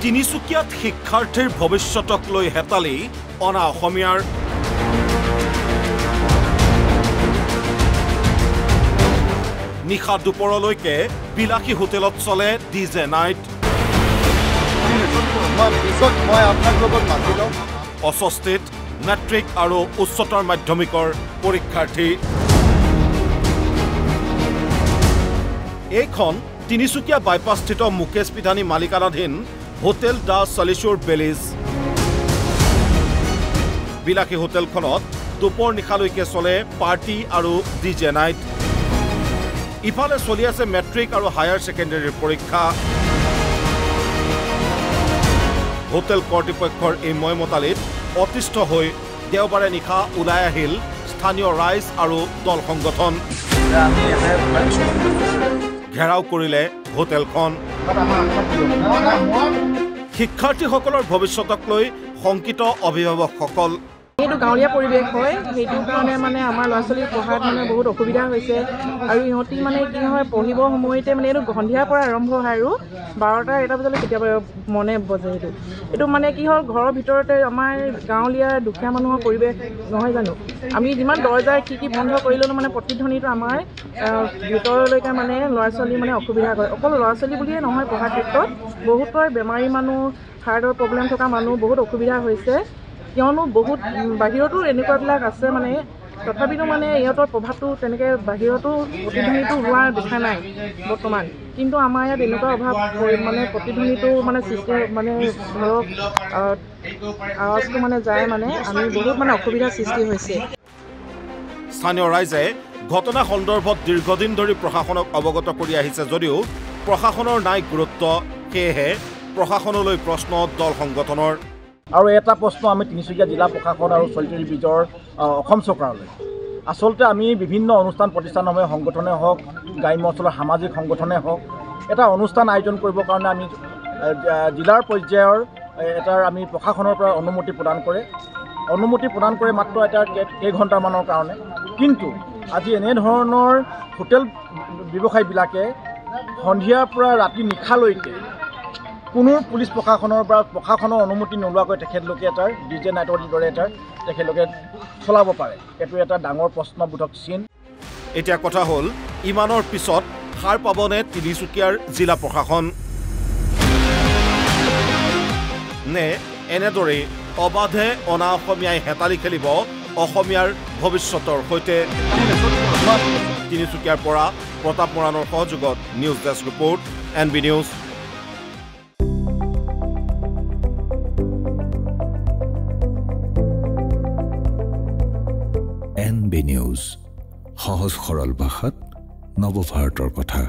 তিনিচুকীয়াত শিক্ষাৰ্থীৰ ভৱিষ্যতক লৈ হেতালি অনা অসমীয়াৰ নিশা দুপৰলৈকে বিলাসী হোটেলত চলে ডিজে নাইট অস্বস্তিত মেট্ৰিক আৰু উচ্চতৰ মাধ্যমিকৰ পৰীক্ষাৰ্থী এইখন তিনিচুকীয়া বাইপাছস্থিত মুকেশ পিধানী মালিকানাধীন হোটেল দা সলিচুৰ বেলিজ বিলাসী হোটেলখনত দুপৰ নিশালৈকে চলে পাৰ্টি আৰু ডিজে নাইট ইফালে চলি আছে মেট্ৰিক আৰু হায়াৰ ছেকেণ্ডাৰীৰ পৰীক্ষা হোটেল কৰ্তৃপক্ষৰ এই ময়মতালিত অতিষ্ঠ হৈ দেওবাৰে নিশা ওলাই আহিল স্থানীয় ৰাইজ আৰু দল সংগঠন ঘেৰাও কৰিলে হোটেলখন শিক্ষাৰ্থীসকলৰ ভৱিষ্যতক লৈ শংকিত অভিভাৱকসকল এইটো গাঁৱলীয়া পৰিৱেশ হয় সেইটো কাৰণে মানে আমাৰ ল'ৰা ছোৱালীৰ পঢ়াত মানে বহুত অসুবিধা হৈছে আৰু ইহঁতি মানে কি হয় পঢ়িব সময়তে মানে এইটো সন্ধিয়াৰ পৰা আৰম্ভ হয় আৰু 12টা 1টা বজালৈ কেতিয়াবা মনে বজে এইটো মানে কি হ'ল ঘৰৰ ভিতৰতে আমাৰ গাঁৱলীয়া দুখীয়া মানুহৰ পৰিৱেশ নহয় জানো আমি যিমান দৰজাৰ কি বন্ধ কৰিলেও মানে প্ৰতিধ্বনিটো আমাৰ ভিতৰলৈকে মানে ল'ৰা ছোৱালী মানে অসুবিধা কৰে অকল ল'ৰা ছোৱালী বুলিয়ে নহয় পঢ়াৰ ক্ষেত্ৰত বহুতৰ বেমাৰী মানুহ হাৰ্টৰ প্ৰব্লেম থকা মানুহ বহুত অসুবিধা হৈছে কিয়নো বহুত বাহিৰতো এনেকুৱাবিলাক আছে মানে তথাপিতো মানে ইহঁতৰ প্ৰভাৱটো তেনেকৈ বাহিৰতো প্ৰতিধ্বনিটো হোৱা দেখা নাই বৰ্তমান কিন্তু আমাৰ ইয়াত এনেকুৱা অভাৱ মানে প্ৰতিধ্বনিটো মানে সৃষ্টি মানে ধৰক আৱাজটো মানে যায় মানে আমি বহুত মানে অসুবিধাৰ সৃষ্টি হৈছে স্থানীয় ৰাইজে ঘটনা সন্দৰ্ভত দীৰ্ঘদিন ধৰি প্ৰশাসনক অৱগত কৰি আহিছে যদিও প্ৰশাসনৰ নাই গুৰুত্ব সেয়েহে প্ৰশাসনলৈ প্ৰশ্ন দল সংগঠনৰ আৰু এটা প্ৰশ্ন আমি তিনিচুকীয়া জিলা প্ৰশাসন আৰু চলিত বীজৰ অসম চৰকাৰলৈ আচলতে আমি বিভিন্ন অনুষ্ঠান প্ৰতিষ্ঠানসমূহে সংগঠনে হওক গ্ৰাম্য অঞ্চলৰ সামাজিক সংগঠনে হওক এটা অনুষ্ঠান আয়োজন কৰিবৰ কাৰণে আমি জিলাৰ পৰ্যায়ৰ এটাৰ আমি প্ৰশাসনৰ পৰা অনুমতি প্ৰদান কৰে মাত্ৰ এটা কেইঘণ্টামানৰ কাৰণে কিন্তু আজি এনেধৰণৰ হোটেল ব্যৱসায়ীবিলাকে সন্ধিয়াৰ পৰা ৰাতি নিশালৈকে কোনো পুলিচ প্ৰশাসনৰ পৰা প্ৰশাসনৰ অনুমতি নোলোৱাকৈ তেখেতলোকে এটা ডিজে নাইটৰ দৰে এটা তেখেতলোকে চলাব পাৰে এইটো এটা ডাঙৰ প্ৰশ্নবোধক চিন এতিয়া কথা হ'ল ইমানৰ পিছত সাৰ পাবনে তিনিচুকীয়াৰ জিলা প্ৰশাসন নে এনেদৰে অবাধে অনা অসমীয়াই হেতালি খেলিব অসমীয়াৰ ভৱিষ্যতৰ সৈতে তিনিচুকীয়াৰ পৰা প্ৰতাপ মৰাণৰ সহযোগত news desk report NB news NB news সহজ সৰল ভাষাত নৱভাৰতৰ কথা